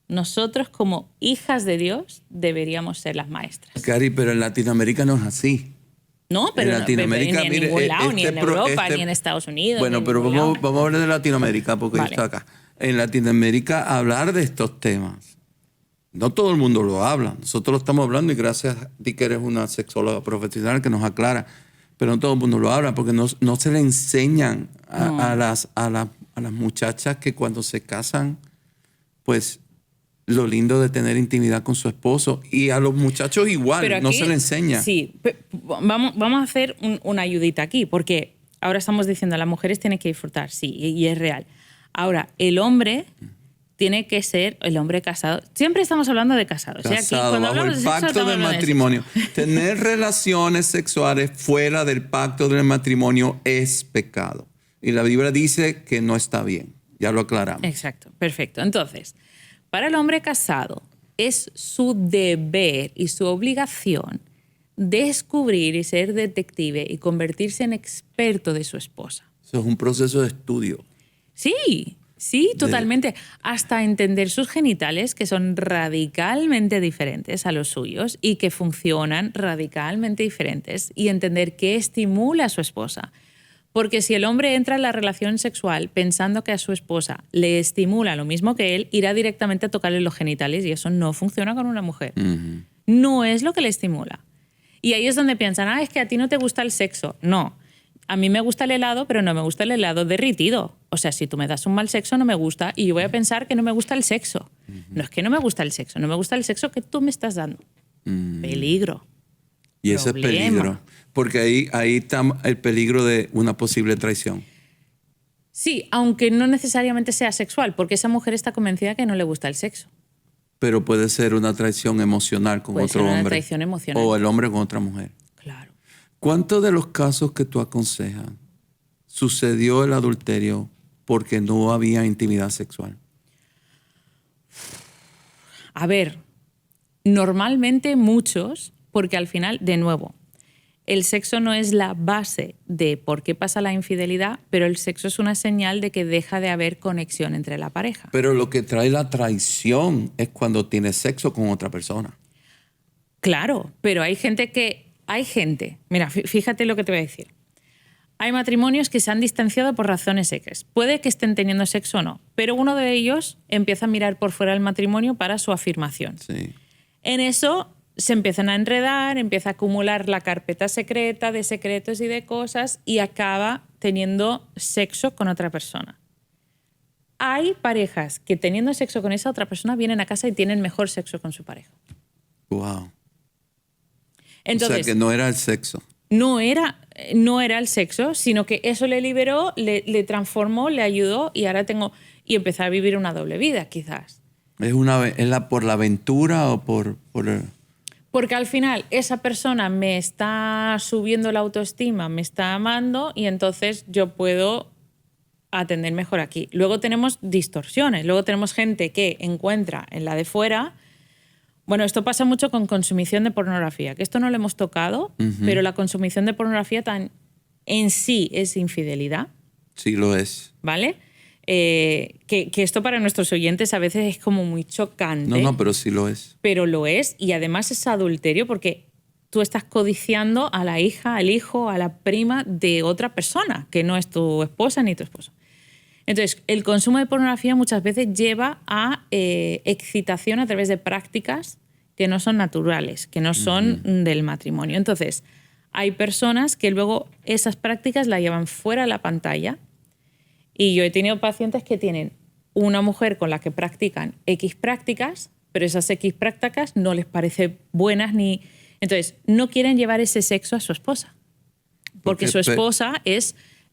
nosotros como hijas de Dios deberíamos ser las maestras. Cari, pero en Latinoamérica no es así. No, pero en Latinoamérica, ni en mire, ningún lado, ni en Europa, ni en Estados Unidos. Bueno, pero vamos a hablar de Latinoamérica porque yo estoy acá. En Latinoamérica, hablar de estos temas, no todo el mundo lo habla. Nosotros lo estamos hablando y gracias a ti que eres una sexóloga profesional que nos aclara. Pero no todo el mundo lo habla porque no se le enseñan a las muchachas que cuando se casan, pues lo lindo de tener intimidad con su esposo. Y a los muchachos igual, pero aquí, no se le enseña. Sí, vamos a hacer una ayudita aquí, porque ahora estamos diciendo las mujeres tienen que disfrutar, sí, y es real. Ahora, el hombre tiene que ser el hombre casado. Siempre estamos hablando de casados. Casado, aquí, bajo el pacto del matrimonio. Tener relaciones sexuales fuera del pacto del matrimonio es pecado. Y la Biblia dice que no está bien. Ya lo aclaramos. Exacto, perfecto. Entonces, para el hombre casado es su deber y su obligación descubrir y ser detective y convertirse en experto de su esposa. Eso es un proceso de estudio. Sí, totalmente. Hasta entender sus genitales, que son radicalmente diferentes a los suyos y que funcionan radicalmente diferentes, y entender qué estimula a su esposa. Porque si el hombre entra en la relación sexual pensando que a su esposa le estimula lo mismo que él, irá directamente a tocarle los genitales y eso no funciona con una mujer. Uh-huh. No es lo que le estimula. Y ahí es donde piensan, es que a ti no te gusta el sexo. No. A mí me gusta el helado, pero no me gusta el helado derritido. O sea, si tú me das un mal sexo, no me gusta y yo voy a pensar que no me gusta el sexo. Uh-huh. No es que no me gusta el sexo, no me gusta el sexo que tú me estás dando. Peligro. Y ese es peligro. Porque ahí está el peligro de una posible traición. Sí, aunque no necesariamente sea sexual, porque esa mujer está convencida que no le gusta el sexo. Pero puede ser una traición emocional con otro hombre. Una traición emocional. O el hombre con otra mujer. Claro. ¿Cuántos de los casos que tú aconsejas sucedió el adulterio porque no había intimidad sexual? A ver, normalmente muchos, porque al final, de nuevo, el sexo no es la base de por qué pasa la infidelidad, pero el sexo es una señal de que deja de haber conexión entre la pareja. Pero lo que trae la traición es cuando tienes sexo con otra persona. Claro, pero hay gente, mira, fíjate lo que te voy a decir. Hay matrimonios que se han distanciado por razones X. Puede que estén teniendo sexo o no, pero uno de ellos empieza a mirar por fuera del matrimonio para su afirmación. Sí. En eso se empiezan a enredar, empieza a acumular la carpeta secreta de secretos y de cosas y acaba teniendo sexo con otra persona. Hay parejas que teniendo sexo con esa otra persona vienen a casa y tienen mejor sexo con su pareja. Wow. Entonces, o sea, que no era el sexo. No era el sexo, sino que eso le liberó, le transformó, le ayudó y ahora y empezar a vivir una doble vida, quizás. ¿Por la aventura o por Porque al final esa persona me está subiendo la autoestima, me está amando y entonces yo puedo atender mejor aquí. Luego tenemos distorsiones, luego tenemos gente que encuentra en la de fuera. Bueno, esto pasa mucho con consumición de pornografía, que esto no lo hemos tocado, pero la consumición de pornografía en sí es infidelidad. Sí, lo es. ¿Vale? Que esto para nuestros oyentes a veces es como muy chocante. No, pero sí lo es. Pero lo es, y además es adulterio porque tú estás codiciando a la hija, al hijo, a la prima de otra persona, que no es tu esposa ni tu esposo. Entonces, el consumo de pornografía muchas veces lleva a excitación a través de prácticas que no son naturales, que no son del matrimonio. Entonces, hay personas que luego esas prácticas las llevan fuera de la pantalla. Y yo he tenido pacientes que tienen una mujer con la que practican X prácticas, pero esas X prácticas no les parecen buenas ni... Entonces, no quieren llevar ese sexo a su esposa. Porque su esposa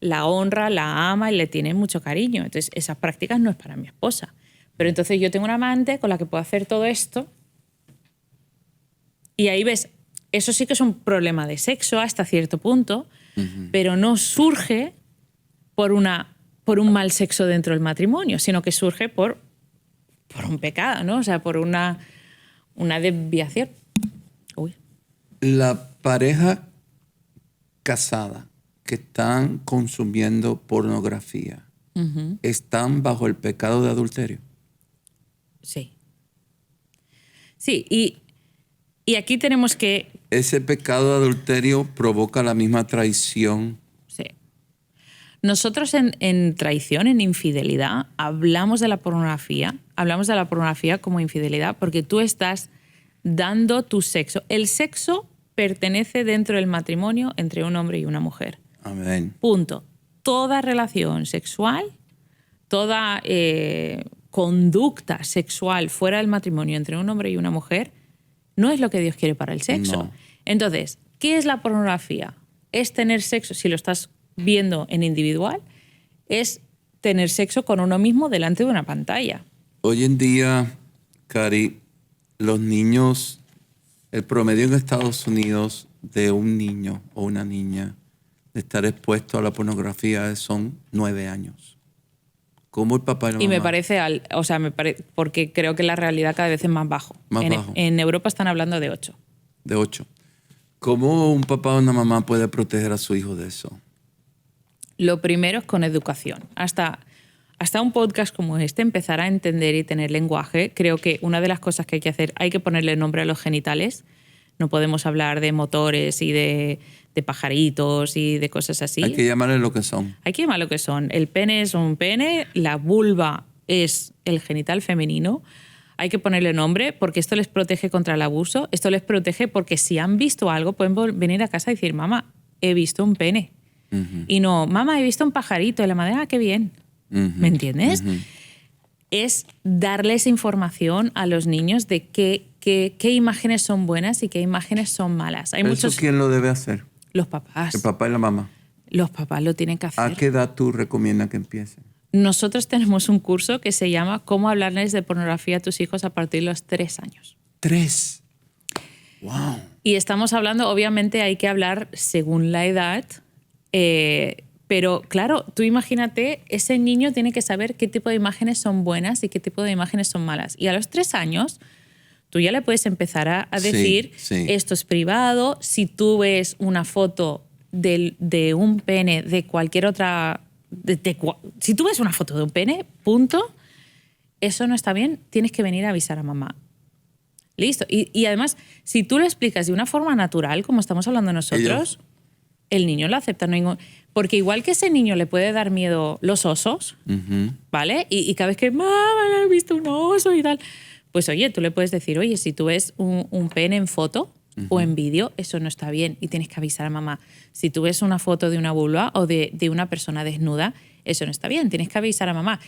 la honra, la ama y le tiene mucho cariño. Entonces, esas prácticas no es para mi esposa. Pero entonces yo tengo una amante con la que puedo hacer todo esto. Y ahí ves, eso sí que es un problema de sexo hasta cierto punto, pero no surge por un mal sexo dentro del matrimonio, sino que surge por un pecado, ¿no? O sea, por una desviación. Uy. La pareja casada que están consumiendo pornografía, ¿están bajo el pecado de adulterio? Sí. Sí, y aquí tenemos que... ¿Ese pecado de adulterio provoca la misma traición? Sí. Nosotros en traición, en infidelidad, hablamos de la pornografía como infidelidad porque tú estás dando tu sexo. El sexo pertenece dentro del matrimonio entre un hombre y una mujer. Amén. Punto. Toda relación sexual, toda conducta sexual fuera del matrimonio entre un hombre y una mujer no es lo que Dios quiere para el sexo. No. Entonces, ¿qué es la pornografía? Es tener sexo, si lo estás viendo en individual, es tener sexo con uno mismo delante de una pantalla. Hoy en día, Cari, los niños, el promedio en Estados Unidos de un niño o una niña de estar expuesto a la pornografía son 9 años. ¿Cómo el papá y la mamá? Y me parece, porque creo que la realidad cada vez es más bajo. Bajo. En Europa están hablando de 8. De 8. ¿Cómo un papá o una mamá puede proteger a su hijo de eso? Lo primero es con educación. Hasta un podcast como este, empezar a entender y tener lenguaje, creo que una de las cosas que hay que hacer, hay que ponerle nombre a los genitales. No podemos hablar de motores y de pajaritos y de cosas así. Hay que llamarle lo que son. Hay que llamar lo que son. El pene es un pene, la vulva es el genital femenino. Hay que ponerle nombre porque esto les protege contra el abuso. Esto les protege porque si han visto algo pueden venir a casa y decir, mamá, he visto un pene. Y no, mamá, he visto un pajarito. Y la madre, qué bien. ¿Me entiendes? Es darles información a los niños de qué imágenes son buenas y qué imágenes son malas. Hay muchos... ¿Eso quién lo debe hacer? Los papás. El papá y la mamá. Los papás lo tienen que hacer. ¿A qué edad tú recomiendas que empiecen? Nosotros tenemos un curso que se llama Cómo hablarles de pornografía a tus hijos a partir de los 3 años. 3. ¡Wow! Y estamos hablando, obviamente hay que hablar según la edad, pero claro, tú imagínate, ese niño tiene que saber qué tipo de imágenes son buenas y qué tipo de imágenes son malas. Y a los 3 años... tú ya le puedes empezar a decir, esto es privado, si tú ves una foto de un pene de cualquier otra... si tú ves una foto de un pene, punto, eso no está bien, tienes que venir a avisar a mamá. Listo. Y además, si tú lo explicas de una forma natural, como estamos hablando nosotros, el niño lo acepta. Porque igual que ese niño le puede dar miedo los osos, ¿vale? Y cada vez que, mamá, he visto un oso y tal... pues oye, tú le puedes decir, oye, si tú ves un pene en foto o en vídeo, eso no está bien y tienes que avisar a mamá. Si tú ves una foto de una vulva o de una persona desnuda, eso no está bien, tienes que avisar a mamá.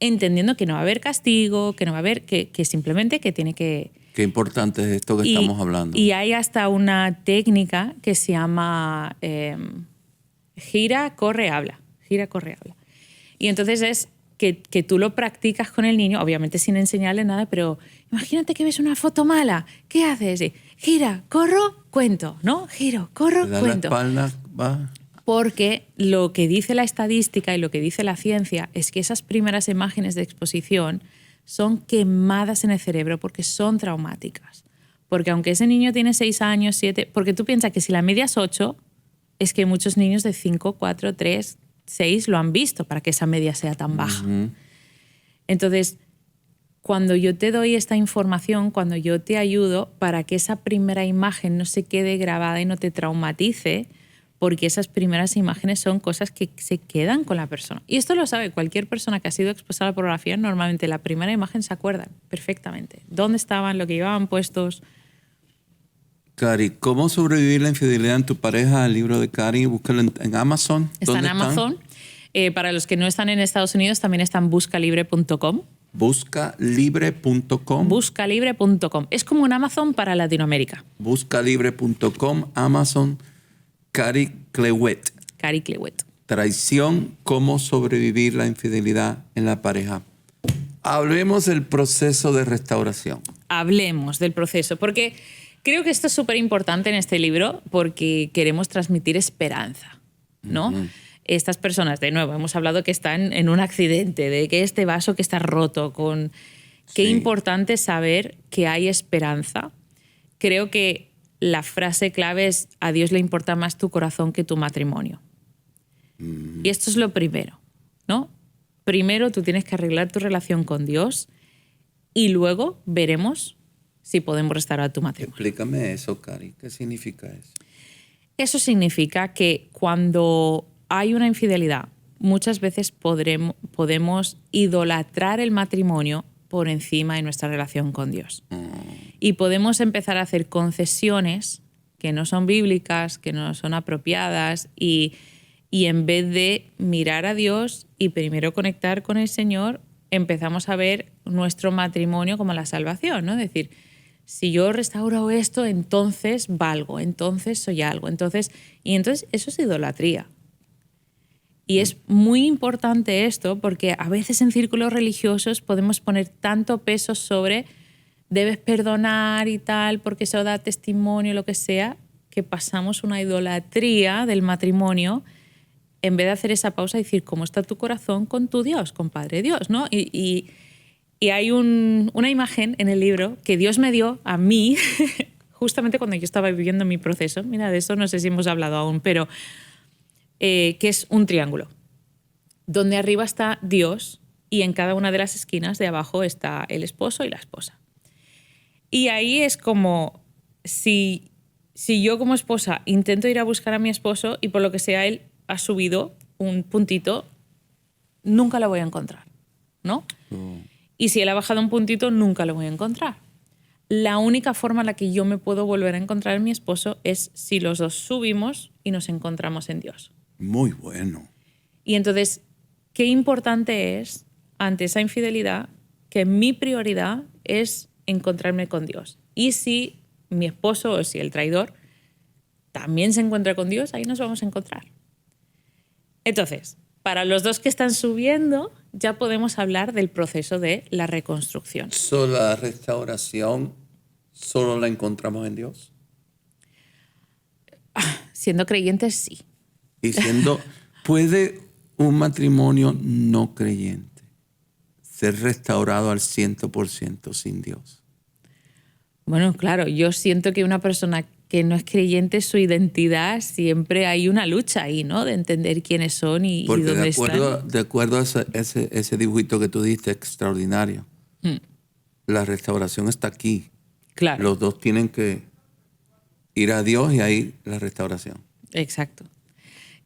Entendiendo que no va a haber castigo, que no va a haber, que simplemente que tiene que... Qué importante es esto que estamos hablando. Y hay hasta una técnica que se llama gira, corre, habla. Gira, corre, habla. Y entonces es que tú lo practicas con el niño, obviamente sin enseñarle nada, pero imagínate que ves una foto mala. ¿Qué haces? Gira, corro, cuento, ¿no? Giro, corro, Le da cuento. la espalda, va. Porque lo que dice la estadística y lo que dice la ciencia es que esas primeras imágenes de exposición son quemadas en el cerebro porque son traumáticas. Porque aunque ese niño tiene 6 años, 7, porque tú piensas que si la media es 8, es que muchos niños de 5, 4, 3, 6 lo han visto para que esa media sea tan baja. Entonces, cuando yo te doy esta información, cuando yo te ayudo para que esa primera imagen no se quede grabada y no te traumatice, porque esas primeras imágenes son cosas que se quedan con la persona. Y esto lo sabe cualquier persona que ha sido expuesta a la pornografía. Normalmente la primera imagen se acuerdan perfectamente. ¿Dónde estaban? Lo que llevaban puestos. Cari, ¿cómo sobrevivir la infidelidad en tu pareja? El libro de Cari, búscalo en Amazon. Está en Amazon. Para los que no están en Estados Unidos, también está en buscalibre.com. Buscalibre.com. Buscalibre.com. Es como un Amazon para Latinoamérica. Buscalibre.com, Amazon. Cari Clewett. Cari Clewett. Traición, cómo sobrevivir la infidelidad en la pareja. Hablemos del proceso de restauración. Hablemos del proceso, porque creo que esto es súper importante en este libro porque queremos transmitir esperanza, ¿no? Estas personas, de nuevo, hemos hablado que están en un accidente, de que este vaso que está roto, con... Qué importante saber que hay esperanza. Creo que la frase clave es: a Dios le importa más tu corazón que tu matrimonio. Y esto es lo primero, ¿no? Primero tú tienes que arreglar tu relación con Dios y luego veremos si podemos restaurar tu matrimonio. Explícame eso, Cari. ¿Qué significa eso? Eso significa que cuando hay una infidelidad, muchas veces podemos idolatrar el matrimonio por encima de nuestra relación con Dios. Y podemos empezar a hacer concesiones que no son bíblicas, que no son apropiadas, y en vez de mirar a Dios y primero conectar con el Señor, empezamos a ver nuestro matrimonio como la salvación, ¿no? Es decir, si yo restauro esto, entonces valgo, entonces soy algo. Entonces eso es idolatría. Y es muy importante esto porque a veces en círculos religiosos podemos poner tanto peso sobre debes perdonar y tal, porque eso da testimonio, lo que sea, que pasamos una idolatría del matrimonio en vez de hacer esa pausa y decir, ¿cómo está tu corazón con tu Dios, con Padre Dios? ¿No? Y hay una imagen en el libro que Dios me dio a mí justamente cuando yo estaba viviendo mi proceso. Mira, de eso no sé si hemos hablado aún, pero que es un triángulo, donde arriba está Dios y en cada una de las esquinas de abajo está el esposo y la esposa. Y ahí es como si yo como esposa intento ir a buscar a mi esposo y por lo que sea él ha subido un puntito, nunca lo voy a encontrar, ¿no? Y si él ha bajado un puntito, nunca lo voy a encontrar. La única forma en la que yo me puedo volver a encontrar en mi esposo es si los dos subimos y nos encontramos en Dios. Muy bueno. Y entonces, qué importante es, ante esa infidelidad, que mi prioridad es encontrarme con Dios. Y si mi esposo o si el traidor también se encuentra con Dios, ahí nos vamos a encontrar. Entonces, para los dos que están subiendo, ya podemos hablar del proceso de la reconstrucción. ¿La restauración solo la encontramos en Dios? Siendo creyentes, sí. Y ¿puede un matrimonio no creyente ser restaurado al 100% sin Dios? Bueno, claro, yo siento que una persona que no es creyente, su identidad, siempre hay una lucha ahí, ¿no? De entender quiénes son y dónde están. De acuerdo a ese dibujito que tú diste, extraordinario, la restauración está aquí. Claro. Los dos tienen que ir a Dios y ahí la restauración. Exacto.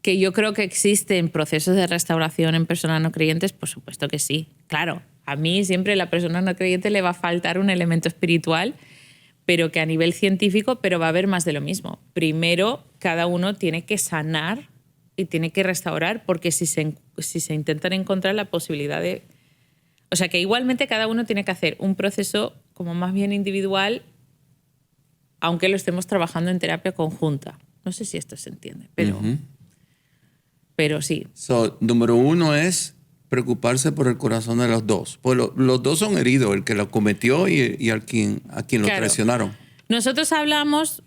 Que yo creo que existen procesos de restauración en personas no creyentes, por supuesto que sí. Claro, a mí siempre a la persona no creyente le va a faltar un elemento espiritual, pero que a nivel científico, pero va a haber más de lo mismo. Primero, cada uno tiene que sanar y tiene que restaurar, porque si se intentan encontrar la posibilidad de... O sea, que igualmente cada uno tiene que hacer un proceso como más bien individual, aunque lo estemos trabajando en terapia conjunta. No sé si esto se entiende, pero sí. Número 1 es preocuparse por el corazón de los dos. Pues los dos son heridos, el que lo cometió y a quien lo traicionaron. Nosotros hablamos,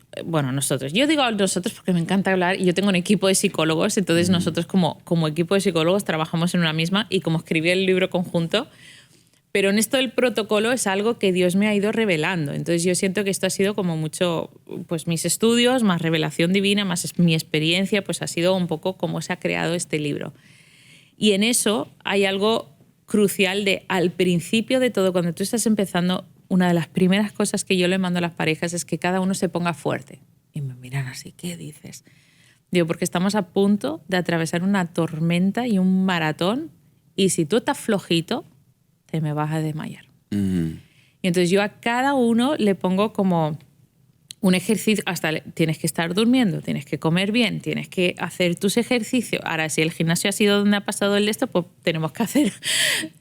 yo digo nosotros porque me encanta hablar y yo tengo un equipo de psicólogos, entonces nosotros como equipo de psicólogos trabajamos en una misma y como escribí el libro conjunto, pero en esto del protocolo es algo que Dios me ha ido revelando. Entonces yo siento que esto ha sido como mucho, pues mis estudios, más revelación divina, más mi experiencia, pues ha sido un poco cómo se ha creado este libro. Y en eso hay algo crucial de al principio de todo, cuando tú estás empezando, una de las primeras cosas que yo le mando a las parejas es que cada uno se ponga fuerte. Y me miran así, ¿qué dices? Digo, porque estamos a punto de atravesar una tormenta y un maratón y si tú estás flojito, te me vas a desmayar. Y entonces yo a cada uno le pongo como un ejercicio, tienes que estar durmiendo, tienes que comer bien, tienes que hacer tus ejercicios. Ahora, si el gimnasio ha sido donde ha pasado el de esto, pues tenemos que hacer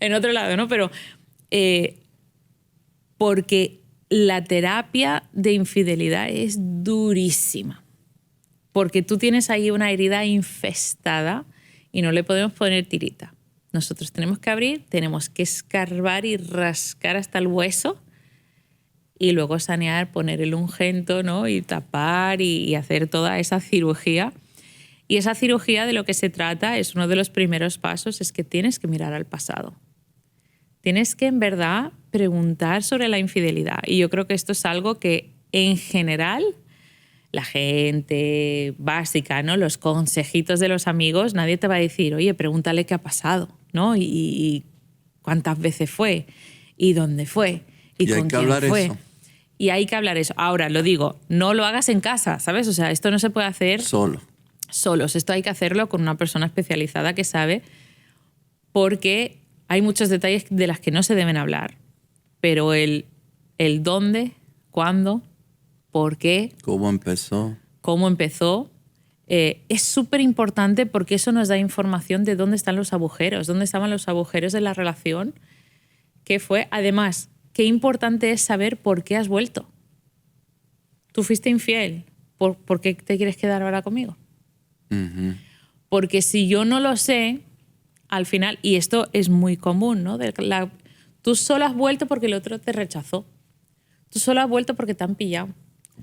en otro lado, ¿no? Pero porque la terapia de infidelidad es durísima. Porque tú tienes ahí una herida infestada y no le podemos poner tirita. Nosotros tenemos que abrir, tenemos que escarbar y rascar hasta el hueso y luego sanear, poner el ungento, ¿no? Y tapar y hacer toda esa cirugía. Y esa cirugía de lo que se trata es uno de los primeros pasos, es que tienes que mirar al pasado. Tienes que en verdad preguntar sobre la infidelidad. Y yo creo que esto es algo que en general la gente básica, ¿no? Los consejitos de los amigos, nadie te va a decir, oye, pregúntale qué ha pasado, ¿no? Y cuántas veces fue, y dónde fue, y con quién fue. Eso. Y hay que hablar eso. Ahora, lo digo, no lo hagas en casa, ¿sabes? O sea, esto no se puede hacer solos. Esto hay que hacerlo con una persona especializada que sabe, porque hay muchos detalles de las que no se deben hablar, pero el dónde, cuándo, por qué. ¿Cómo empezó? Es súper importante porque eso nos da información de dónde están los agujeros, dónde estaban los agujeros de la relación, qué fue. Además, qué importante es saber por qué has vuelto. Tú fuiste infiel, ¿por qué te quieres quedar ahora conmigo? Porque si yo no lo sé, al final, y esto es muy común, ¿no? Tú solo has vuelto porque el otro te rechazó. Tú solo has vuelto porque te han pillado.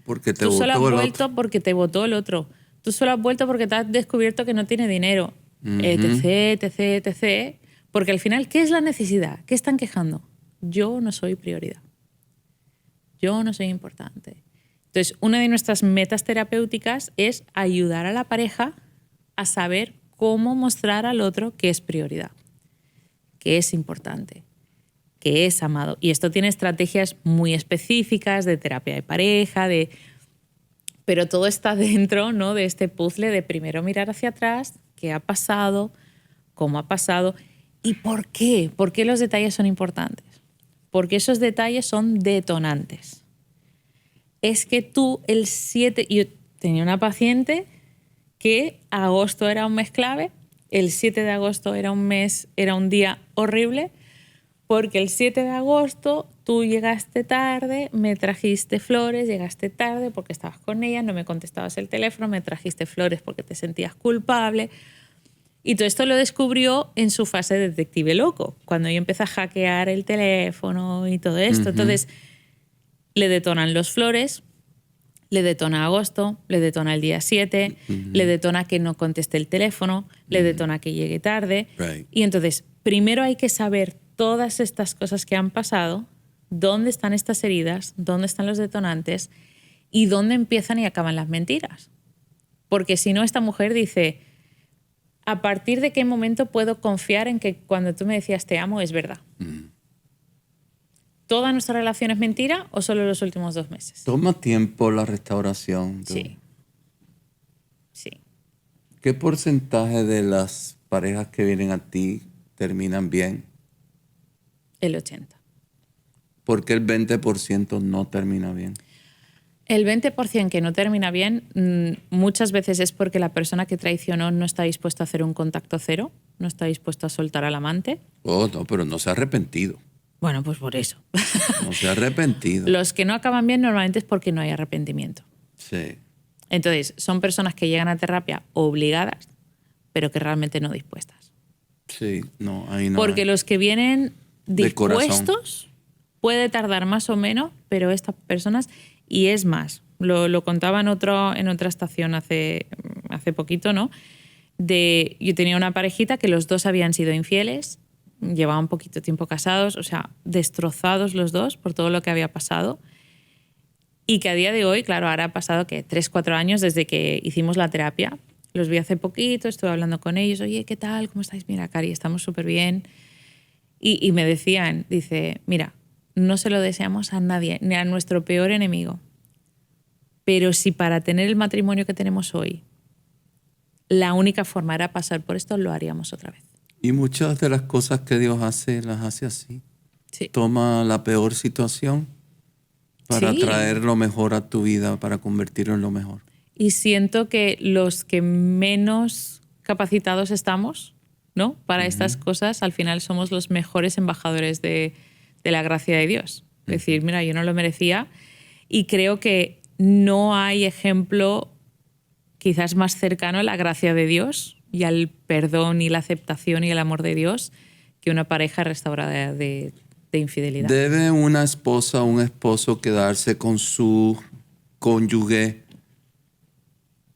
Porque Tú solo has vuelto porque te votó el otro. Tú solo has vuelto porque te has descubierto que no tiene dinero. Etc. Porque al final, ¿qué es la necesidad? ¿Qué están quejando? Yo no soy prioridad. Yo no soy importante. Entonces, una de nuestras metas terapéuticas es ayudar a la pareja a saber cómo mostrar al otro que es prioridad, que es importante, que es amado. Y esto tiene estrategias muy específicas de terapia de pareja, pero todo está dentro, ¿no? De este puzzle de primero mirar hacia atrás, qué ha pasado, cómo ha pasado y por qué. ¿Por qué los detalles son importantes? Porque esos detalles son detonantes. Es que tú el 7... Yo tenía una paciente que agosto era un mes clave, el 7 de agosto era un día horrible, porque el 7 de agosto tú llegaste tarde, me trajiste flores, llegaste tarde porque estabas con ella, no me contestabas el teléfono, me trajiste flores porque te sentías culpable. Y todo esto lo descubrió en su fase de detective loco, cuando yo empecé a hackear el teléfono y todo esto. Entonces, le detonan los flores, le detona agosto, le detona el día 7, le detona que no conteste el teléfono, le detona que llegue tarde. Right. Y entonces, primero hay que saber todas estas cosas que han pasado, dónde están estas heridas, dónde están los detonantes y dónde empiezan y acaban las mentiras. Porque si no, esta mujer dice, ¿a partir de qué momento puedo confiar en que cuando tú me decías te amo es verdad? ¿Toda nuestra relación es mentira o solo los últimos 2 meses? Toma tiempo la restauración. Sí. ¿Qué porcentaje de las parejas que vienen a ti terminan bien? El 80%. ¿Por qué el 20% no termina bien? El 20% que no termina bien muchas veces es porque la persona que traicionó no está dispuesta a hacer un contacto cero, no está dispuesta a soltar al amante. Oh, no, pero no se ha arrepentido. Bueno, pues por eso. No se ha arrepentido. Los que no acaban bien normalmente es porque no hay arrepentimiento. Sí. Entonces, son personas que llegan a terapia obligadas, pero que realmente no dispuestas. Sí, no, ahí no. Porque los que vienen De corazón. dispuestos puede tardar más o menos, pero estas personas, y es más, lo contaba en otra estación hace poquito, ¿no? Yo tenía una parejita que los dos habían sido infieles, llevaban poquito tiempo casados, o sea, destrozados los dos por todo lo que había pasado. Y que a día de hoy, claro, ahora ha pasado que 3-4 años desde que hicimos la terapia. Los vi hace poquito, estuve hablando con ellos. Oye, ¿qué tal? ¿Cómo estáis? Mira, Cari, estamos súper bien. Y me decían, dice, mira, no se lo deseamos a nadie, ni a nuestro peor enemigo. Pero si para tener el matrimonio que tenemos hoy, la única forma era pasar por esto, lo haríamos otra vez. Y muchas de las cosas que Dios hace, las hace así. Sí. Toma la peor situación para Sí. traer lo mejor a tu vida, para convertirlo en lo mejor. Y siento que los que menos capacitados estamos, ¿no? Para estas cosas, al final somos los mejores embajadores de la gracia de Dios. Es decir, mira, yo no lo merecía y creo que no hay ejemplo quizás más cercano a la gracia de Dios y al perdón y la aceptación y el amor de Dios que una pareja restaurada de infidelidad. ¿Debe una esposa o un esposo quedarse con su cónyuge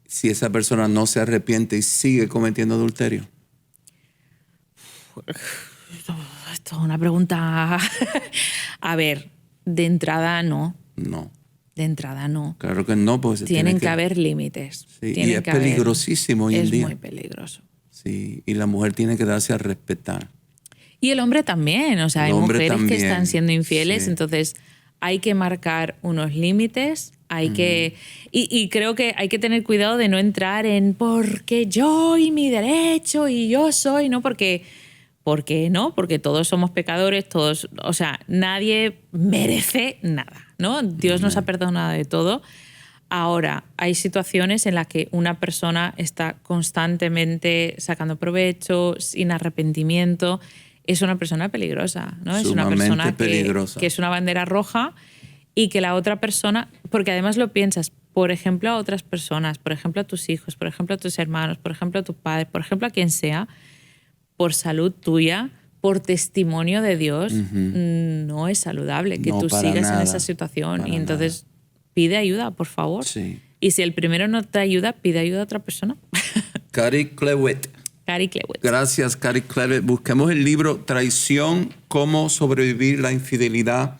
si esa persona no se arrepiente y sigue cometiendo adulterio? Esto es una pregunta... A ver, de entrada no. No. De entrada no. Claro que no, porque Tienen que haber límites. Sí, Tienen y es que haber- peligrosísimo hoy en día. Es muy peligroso. Sí, y la mujer tiene que darse a respetar. Y el hombre también. O sea, El hay hombre mujeres también, que están siendo infieles, sí. entonces hay que marcar unos límites. Hay que... Y creo que hay que tener cuidado de no entrar en porque yo y mi derecho y yo soy, ¿no? Porque no, porque todos somos pecadores, todos, o sea, nadie merece nada, ¿no? Dios nos ha perdonado de todo. Ahora, hay situaciones en las que una persona está constantemente sacando provecho, sin arrepentimiento. Es una persona peligrosa, ¿no? Es una Sumamente persona peligrosa. que es una bandera roja y que la otra persona, porque además lo piensas, por ejemplo, a otras personas, por ejemplo, a tus hijos, por ejemplo, a tus hermanos, por ejemplo, a tu padre, por ejemplo, a quien sea, por salud tuya, por testimonio de Dios, no es saludable que No, tú para sigas nada, en esa situación. para Y entonces pide ayuda, por favor. Sí. Y si el primero no te ayuda, pide ayuda a otra persona. Cari Clewitt. Cari Clewitt. Gracias, Cari Clewitt. Busquemos el libro Traición, cómo sobrevivir la infidelidad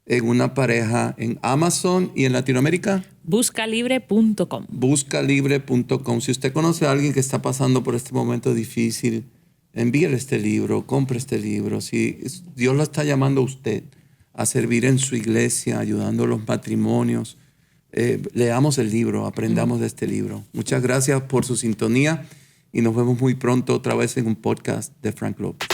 en una pareja en Amazon y en Latinoamérica. Buscalibre.com. Buscalibre.com. Si usted conoce a alguien que está pasando por este momento difícil, envíele este libro, compre este libro. Si Dios lo está llamando a usted a servir en su iglesia, ayudando a los matrimonios, leamos el libro, aprendamos de este libro. Muchas gracias por su sintonía y nos vemos muy pronto otra vez en un podcast de Frank López.